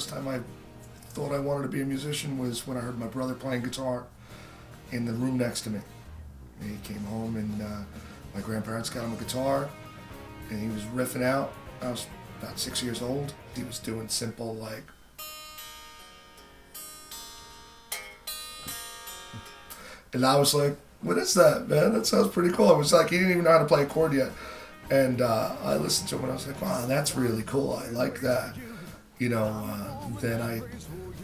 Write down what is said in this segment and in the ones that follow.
first time I thought I wanted to be a musician was when I heard my brother playing guitar in the room next to me. And he came home and my grandparents got him a guitar and he was riffing out. I was about 6 years old. He was doing simple like, and I was like, what is that, man? That sounds pretty cool. It was like he didn't even know how to play a chord yet. And I listened to him and I was like, wow, that's really cool. I like that. You know, then I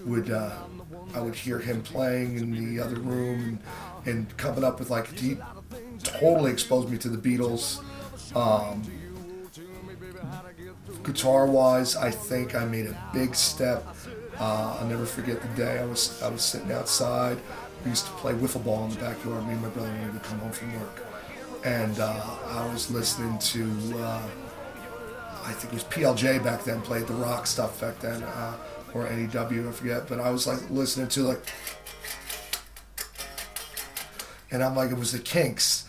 would hear him playing in the other room and coming up with like, he totally exposed me to the Beatles. Guitar-wise, I think I made a big step. I'll never forget the day I was sitting outside. We used to play wiffle ball in the backyard. Me and my brother would come home from work. And I was listening to, I think it was PLJ back then, played the rock stuff back then, or NEW, I forget. But I was like listening to like, and I'm like, it was the Kinks.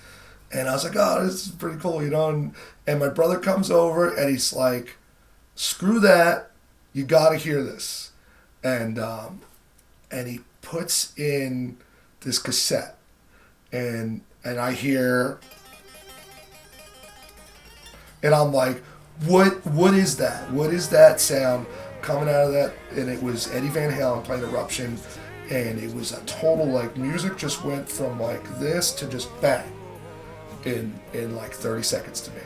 And I was like, oh, this is pretty cool, you know? And my brother comes over and he's like, screw that, you gotta hear this. And he puts in this cassette and I hear, and I'm like, what is that? What is that sound coming out of that? And it was Eddie Van Halen playing Eruption, and it was a total, like, music just went from like this to just bang in like 30 seconds to me.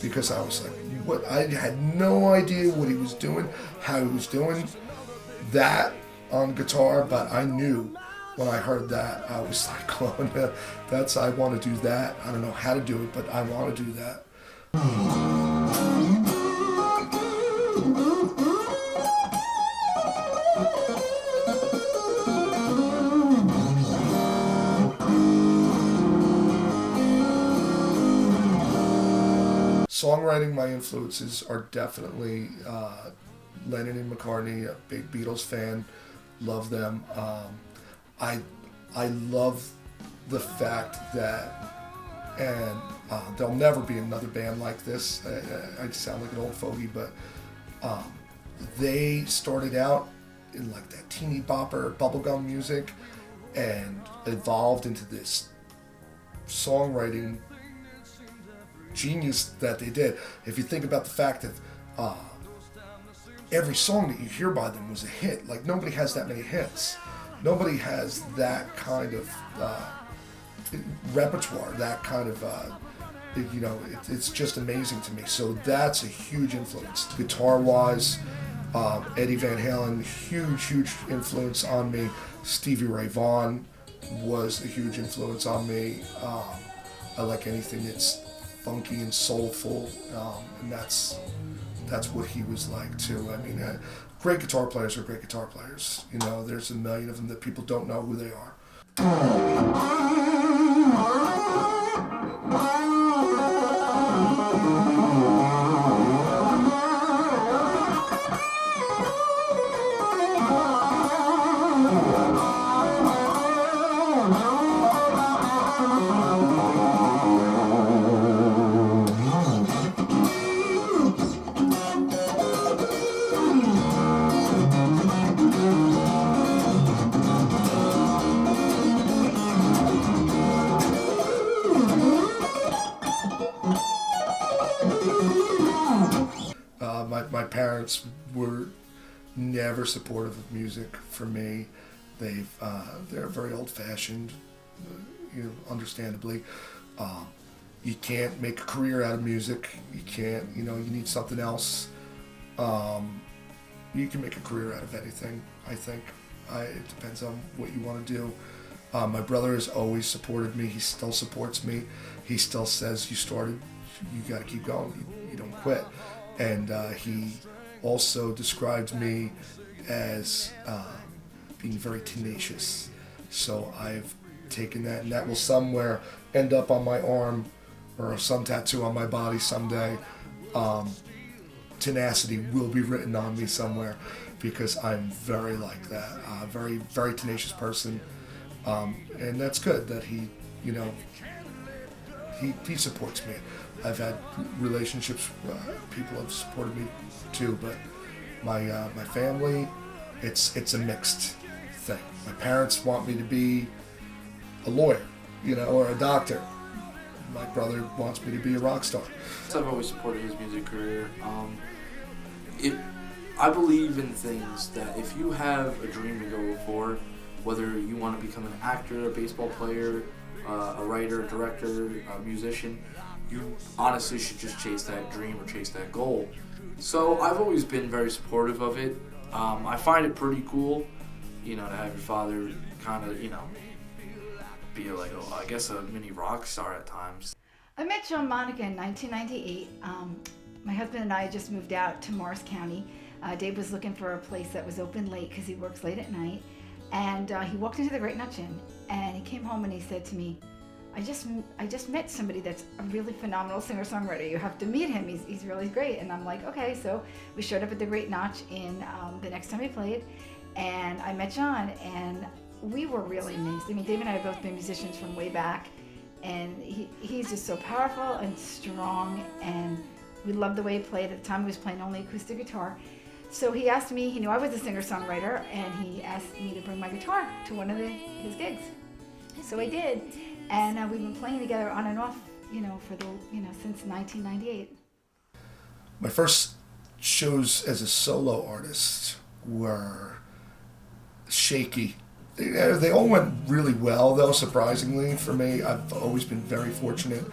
Because I was like, what? I had no idea what he was doing, how he was doing that on guitar, but I knew when I heard that, I was like, oh, no, I want to do that. I don't know how to do it, but I want to do that. Songwriting, my influences are definitely Lennon and McCartney, a big Beatles fan, love them. I love the fact that, and there'll never be another band like this. I sound like an old fogey, but they started out in like that teeny bopper bubblegum music and evolved into this songwriting genius that they did. If you think about the fact that every song that you hear by them was a hit. Like, nobody has that many hits. Nobody has that kind of repertoire, that kind of, you know, it's just amazing to me. So that's a huge influence. Guitar-wise, Eddie Van Halen, huge influence on me. Stevie Ray Vaughan was a huge influence on me. I like anything that's funky and soulful, and that's what he was like too. I mean, great guitar players are great guitar players. You know, there's a million of them that people don't know who they are. My parents were never supportive of music for me. They're very old-fashioned, you know, understandably. You can't make a career out of music. You can't, you know, you need something else. You can make a career out of anything, I think. It depends on what you want to do. My brother has always supported me. He still supports me. He still says, you started, you got to keep going. You don't quit. And he also described me as being very tenacious. So I've taken that, and that will somewhere end up on my arm or some tattoo on my body someday. Tenacity will be written on me somewhere because I'm very like that, very, very tenacious person. And that's good that he, you know, he supports me. I've had relationships, people have supported me too, but My family, it's a mixed thing. My parents want me to be a lawyer, or a doctor. My brother wants me to be a rock star. I've always supported his music career. I believe in things that if you have a dream to go for, whether you want to become an actor, a baseball player, a writer, a director, a musician, you honestly should just chase that dream or chase that goal. So I've always been very supportive of it. I find it pretty cool, to have your father kind of, be like, I guess a mini rock star at times. I met John Monica in 1998. My husband and I had just moved out to Morris County. Dave was looking for a place that was open late because he works late at night. And he walked into the Great Nutch Inn, and he came home and he said to me, I just met somebody that's a really phenomenal singer-songwriter. You have to meet him. He's really great. And I'm like, okay. So we showed up at the Great Notch Inn the next time we played, and I met John, and we were really amazed. I mean, Dave and I have both been musicians from way back, and he's just so powerful and strong, and we loved the way he played. At the time, he was playing only acoustic guitar. So he asked me, he knew I was a singer-songwriter, and he asked me to bring my guitar to one of his gigs. So I did, and we've been playing together on and off, since 1998. My first shows as a solo artist were shaky. They all went really well, though, surprisingly for me. I've always been very fortunate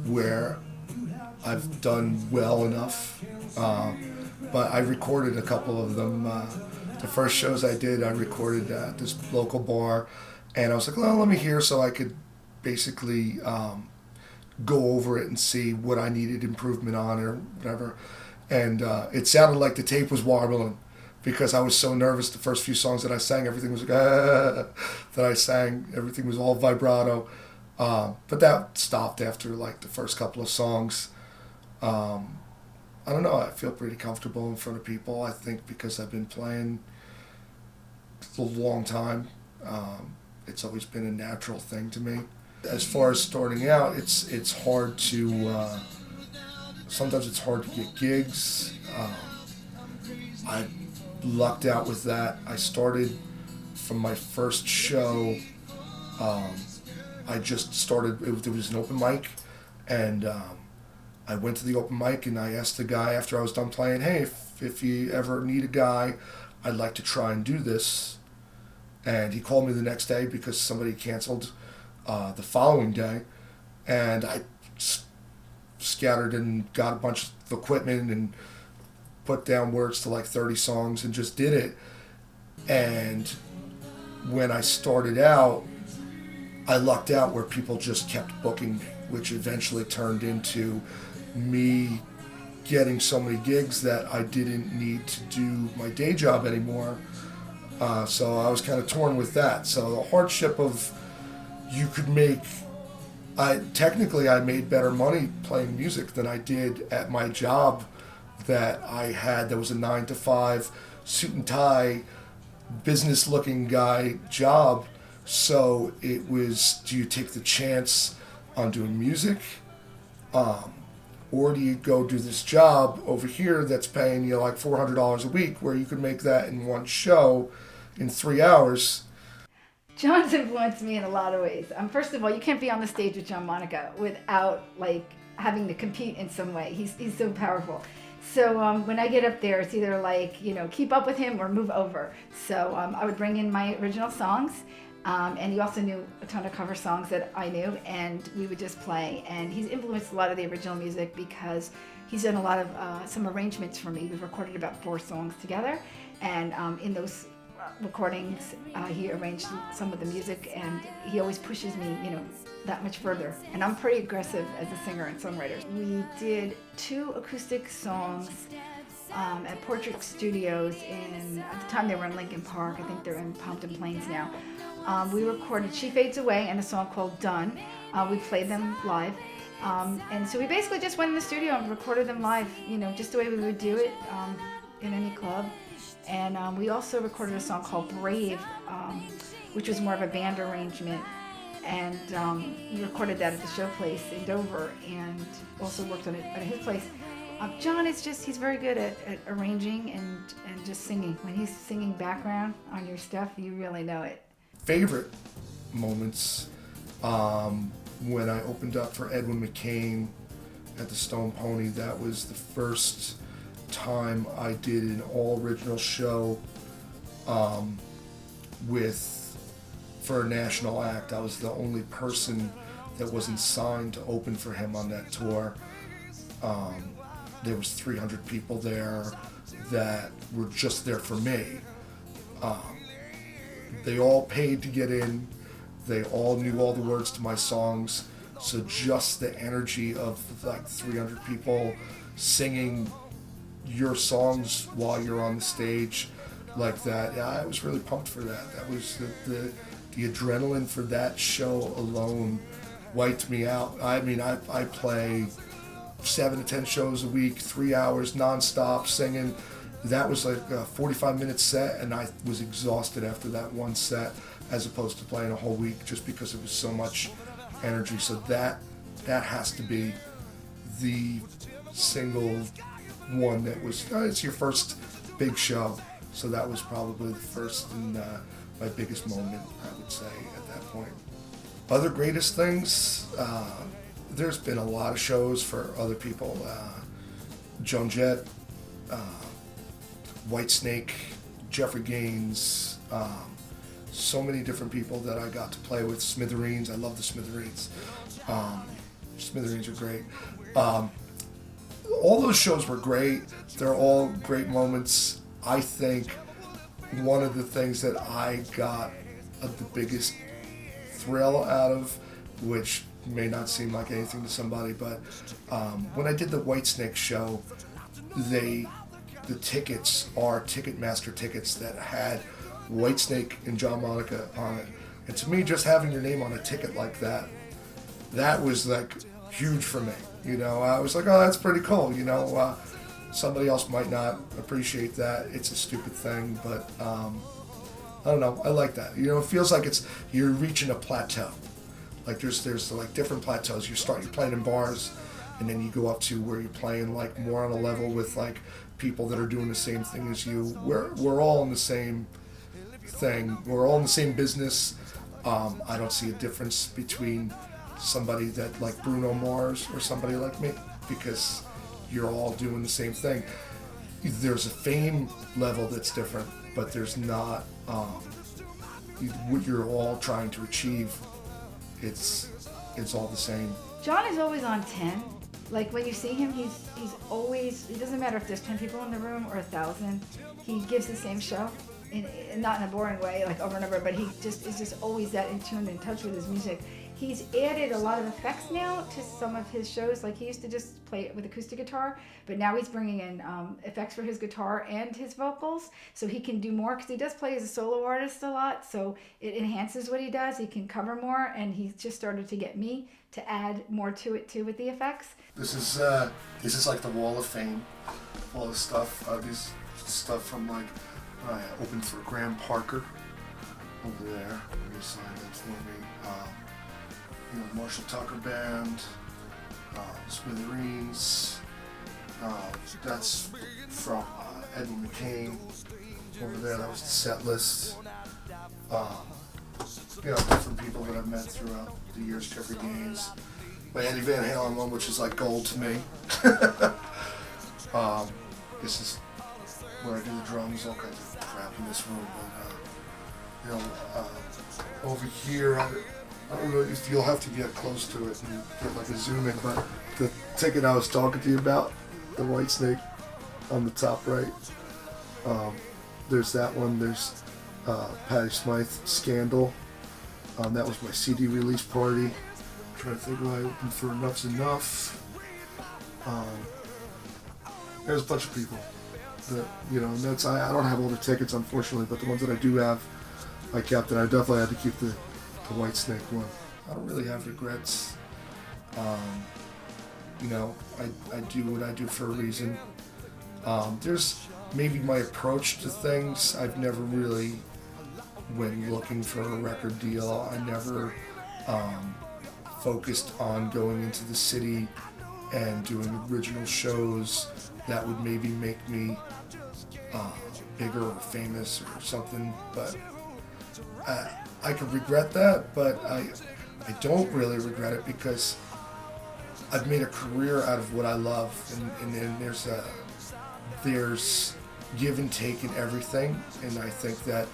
where I've done well enough. But I recorded a couple of them. The first shows I did, I recorded at this local bar, and I was like, well, let me hear so I could basically go over it and see what I needed improvement on or whatever. And it sounded like the tape was warbling because I was so nervous the first few songs that I sang. Everything was like, that I sang. Everything was all vibrato. But that stopped after like the first couple of songs. I don't know, I feel pretty comfortable in front of people, I think, because I've been playing a long time. It's always been a natural thing to me. As far as starting out, it's hard to, sometimes it's hard to get gigs. I lucked out with that. I started from my first show, I just started, there was an open mic, and I went to the open mic and I asked the guy after I was done playing, hey, if you ever need a guy, I'd like to try and do this. And he called me the next day because somebody canceled the following day. And I scattered and got a bunch of equipment and put down words to like 30 songs and just did it. And when I started out, I lucked out where people just kept booking me, which eventually turned into me getting so many gigs that I didn't need to do my day job anymore. So I was kind of torn with that. So the hardship of you could make, technically I made better money playing music than I did at my job that I had. That was a 9-to-5 suit and tie, business looking guy job. So it was, do you take the chance on doing music? Or do you go do this job over here that's paying you like $400 a week where you could make that in one show in 3 hours? John's influenced me in a lot of ways. First of all, you can't be on the stage with John Monica without having to compete in some way. He's so powerful. So when I get up there, it's either keep up with him or move over. So I would bring in my original songs. And he also knew a ton of cover songs that I knew, and we would just play. And he's influenced a lot of the original music because he's done a lot of some arrangements for me. We've recorded about 4 songs together, and in those recordings, he arranged some of the music, and he always pushes me, that much further. And I'm pretty aggressive as a singer and songwriter. We did 2 acoustic songs at Portrait Studios at the time they were in Lincoln Park. I think they're in Pompton Plains now. We recorded She Fades Away and a song called Done. We played them live. And so we basically just went in the studio and recorded them live, just the way we would do it in any club. And we also recorded a song called Brave, which was more of a band arrangement. And we recorded that at the Showplace in Dover and also worked on it at his place. John is he's very good at arranging and just singing. When he's singing background on your stuff, you really know it. Favorite moments, when I opened up for Edwin McCain at the Stone Pony. That was the first time I did an all original show for a national act. I was the only person that wasn't signed to open for him on that tour. There was 300 people there that were just there for me. They all paid to get in. They all knew all the words to my songs. So just the energy of like 300 people singing your songs while you're on the stage like that, yeah, I was really pumped for that. That was the adrenaline for that show alone wiped me out. I mean, I play 7 to 10 shows a week, 3 hours nonstop singing. That was like a 45-minute set, and I was exhausted after that one set, as opposed to playing a whole week just because it was so much energy. So that has to be the single one that was, it's your first big show. So that was probably the first and my biggest moment, I would say, at that point. Other greatest things, there's been a lot of shows for other people. Joan Jett, Whitesnake, Jeffrey Gaines, so many different people that I got to play with. Smithereens, I love the Smithereens. Smithereens are great. All those shows were great. They're all great moments. I think one of the things that I got the biggest thrill out of, which may not seem like anything to somebody, but when I did the Whitesnake show, the tickets are Ticketmaster tickets that had Whitesnake and John Monica on it. And to me, just having your name on a ticket like that was like huge for me. You know, I was like, oh, that's pretty cool. You know, somebody else might not appreciate that. It's a stupid thing, but I don't know. I like that. You know, it feels like you're reaching a plateau. Like there's like different plateaus. You're playing in bars, and then you go up to where you're playing like more on a level with like people that are doing the same thing as you. We're all in the same thing. We're all in the same business. I don't see a difference between somebody that like Bruno Mars or somebody like me, because you're all doing the same thing. There's a fame level that's different, but there's not what you're all trying to achieve. It's all the same. John is always on 10. Like when you see him, he's always, it doesn't matter if there's 10 people in the room or 1,000, he gives the same show. Not in a boring way, like over and over, but he is just always that in tune, in touch with his music. He's added a lot of effects now to some of his shows. Like he used to just play it with acoustic guitar, but now he's bringing in effects for his guitar and his vocals, so he can do more, because he does play as a solo artist a lot, so it enhances what he does. He can cover more, and he's just started to get me to add more to it too with the effects. This is like the Wall of Fame, all this stuff. These stuff from like I opened for Graham Parker over there. Let me sign that for me. Marshall Tucker Band, Smithereens. That's from Edwin McCain over there. That was the set list. Different people that I've met throughout the years. Jeffrey Gaines, my Eddie Van Halen one, which is like gold to me. This is where I do the drums, all kinds of crap in this room. But over here, I don't know if you'll have to get close to it and get like a zoom in, but the ticket I was talking to you about, the Whitesnake on the top right, there's that one. There's Patti Smythe, Scandal. That was my CD release party. I'm trying to think who I opened for. Enough's Enough. There's a bunch of people that, and that's, I don't have all the tickets, unfortunately, but the ones that I do have, I kept, and I definitely had to keep the Whitesnake one. I don't really have regrets. I do what I do for a reason. There's maybe my approach to things. I've never really, when looking for a record deal, I never focused on going into the city and doing original shows that would maybe make me bigger or famous or something. But I could regret that, but I don't really regret it because I've made a career out of what I love, and then there's give and take in everything, and I think that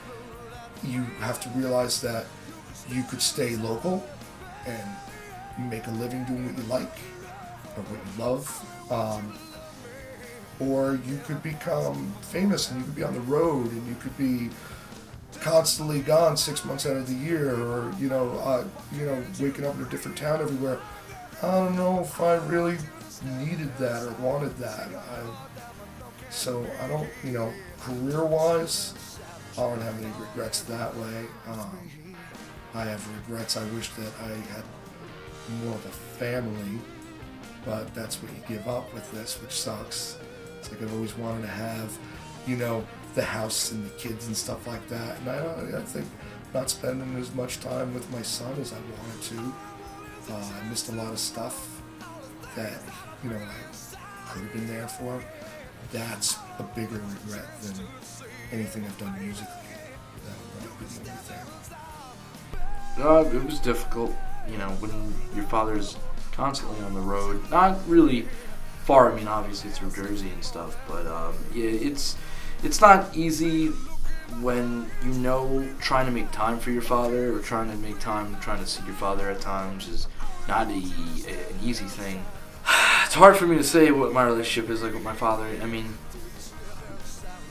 you have to realize that you could stay local and make a living doing what you like or what you love, or you could become famous and you could be on the road and you could be constantly gone 6 months out of the year, or waking up in a different town everywhere. I don't know if I really needed that or wanted that. So I don't, career-wise, I don't have any regrets that way. I have regrets. I wish that I had more of a family, but that's what you give up with this, which sucks. It's like I've always wanted to have, the house and the kids and stuff like that. And I think not spending as much time with my son as I wanted to. I missed a lot of stuff that, I could have been there for. That's a bigger regret than anything I've done musically. That would be the only thing. It was difficult, when your father's constantly on the road. Not really far, obviously through Jersey and stuff, but it's not easy when trying to make time for your father or trying to see your father at times is not an easy thing. It's hard for me to say what my relationship is like with my father.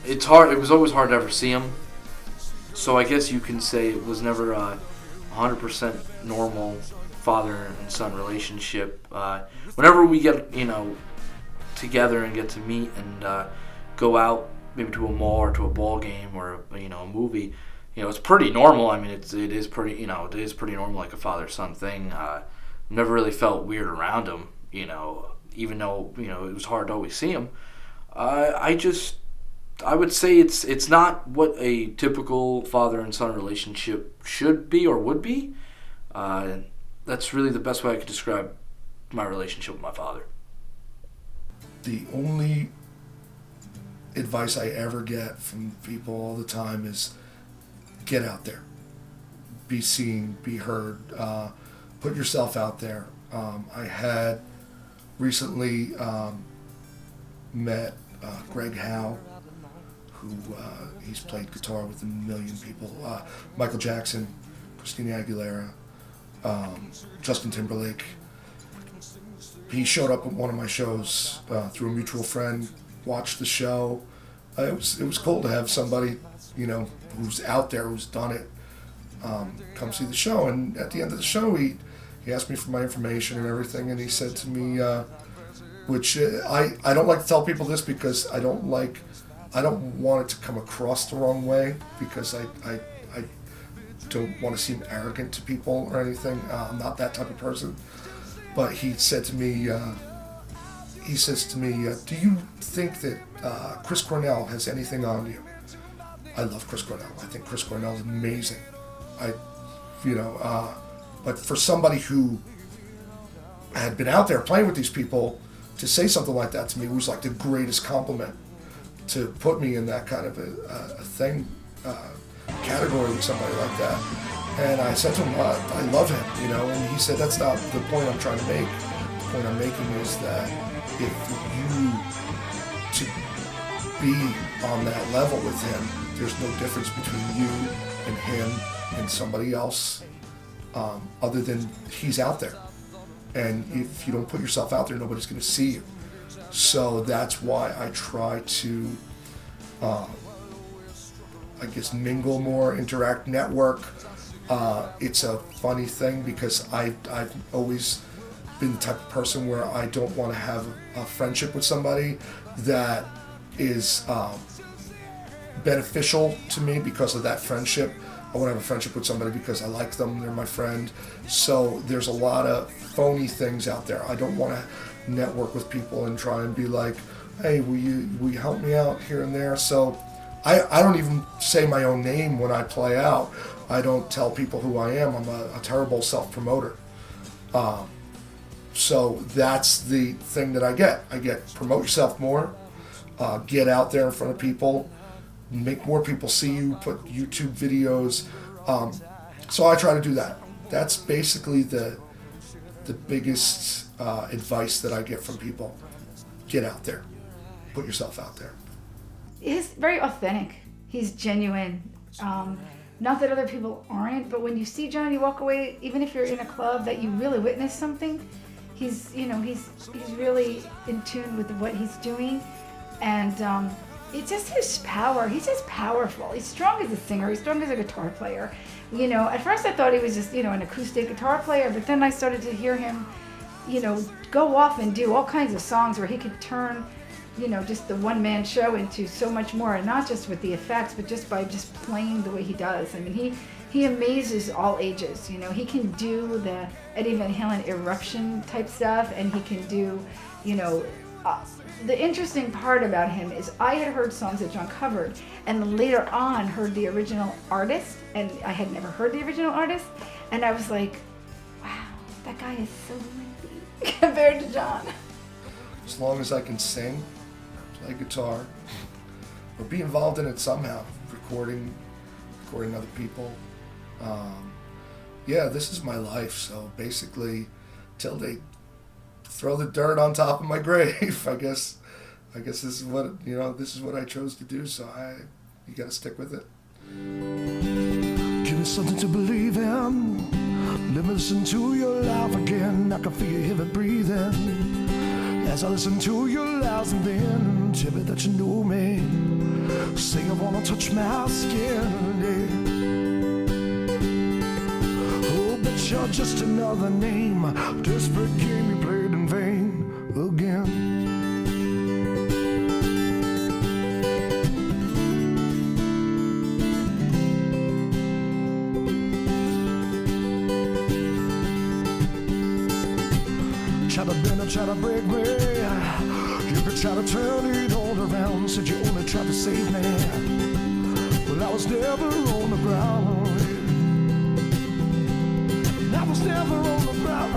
It's hard. It was always hard to ever see him. So I guess you can say it was never a 100% normal father and son relationship. Whenever we get, together and get to meet and go out maybe to a mall or to a ball game or a movie, it's pretty normal. It is pretty normal, like a father-son thing. Never really felt weird around him, even though it was hard to always see him. I would say it's not what a typical father and son relationship should be or would be. That's really the best way I could describe my relationship with my father. The only advice I ever get from people all the time is get out there, be seen, be heard, put yourself out there. I had recently met Greg Howe, who he's played guitar with a million people, Michael Jackson, Christina Aguilera, Justin Timberlake. He showed up at one of my shows through a mutual friend, watched the show. It was cool to have somebody, who's out there, who's done it, come see the show. And at the end of the show, he asked me for my information and everything, and he said to me, which I don't like to tell people this because I don't want it to come across the wrong way, because I don't want to seem arrogant to people or anything. I'm not that type of person. But he said to me, do you think that Chris Cornell has anything on you? I love Chris Cornell. I think Chris Cornell is amazing. But for somebody who had been out there playing with these people to say something like that to me was like the greatest compliment, to put me in that kind of a thing, category with somebody like that. And I said to him, I love him, and he said, that's not the point I'm trying to make. The point I'm making is that if you to be on that level with him, there's no difference between you and him and somebody else, other than he's out there. And if you don't put yourself out there, nobody's going to see you. So that's why I try to, mingle more, interact, network. It's a funny thing because I've always been the type of person where I don't want to have a friendship with somebody that is beneficial to me because of that friendship. I want to have a friendship with somebody because I like them, they're my friend. So there's a lot of phony things out there. I don't want to network with people and try and be like, hey, will you help me out here and there? So I don't even say my own name when I play out. I don't tell people who I am. I'm a terrible self-promoter. So that's the thing that I get. I get promote yourself more, get out there in front of people, make more people see you, put YouTube videos. So I try to do that. That's basically the biggest advice that I get from people. Get out there. Put yourself out there. He's very authentic. He's genuine. Not that other people aren't, but when you see Johnny walk away, even if you're in a club that you really witness something, he's really in tune with what he's doing, and it's just his power. He's just powerful. He's strong as a singer. He's strong as a guitar player. At first I thought he was just an acoustic guitar player, but then I started to hear him, go off and do all kinds of songs where he could turn, just the one-man show into so much more, and not just with the effects, but just by just playing the way he does. I mean, he amazes all ages. He can do the Eddie Van Halen eruption type stuff, and he can do, the interesting part about him is I had heard songs that John covered, and then later on heard the original artist, and I had never heard the original artist, and I was like, wow, that guy is so wimpy compared to John. As long as I can sing, play guitar, or be involved in it somehow, recording other people. This is my life. So basically, till they throw the dirt on top of my grave, I guess this is what this is what I chose to do. So you gotta stick with it. Give me something to believe in. Let me listen to your laugh again. I can feel you heavy breathing as I listen to your lies, and then tell me that you know me. Say I wanna touch my skin, yeah. Oh, but you're just another name, desperate game you played in vain again. Try to bend or try to break me. You could try to turn it all around. Said you only tried to save me. Well, I was never on the ground. I was never on the ground.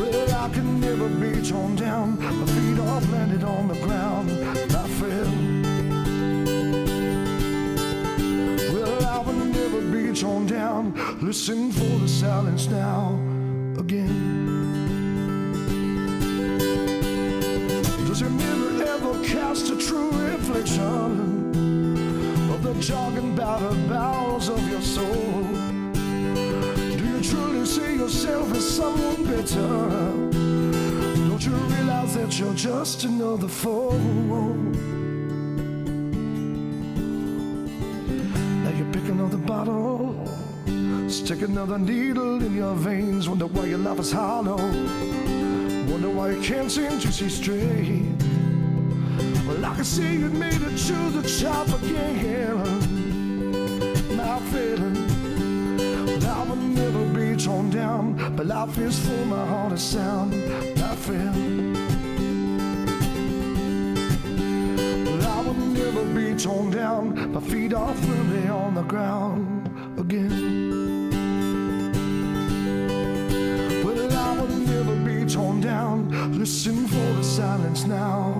Well, I can never be torn down. My feet all planted on the ground. I fell. Well, I will never be torn down. Listen for the silence now again. Does your mirror ever cast a true reflection of the jogging battered bowels of your soul? Do you truly see yourself as someone better? Don't you realize that you're just another fool? Now you pick another bottle, stick another needle in your veins. Wonder why your life is hollow. Wonder why you can't seem to see straight. Well, I can see you made it to the top again. My feeling, well, I will never be torn down. But life is for my heart of sound. I feel, well, I will never be torn down. My feet are firmly on the ground again. Torn down, listen for the silence now.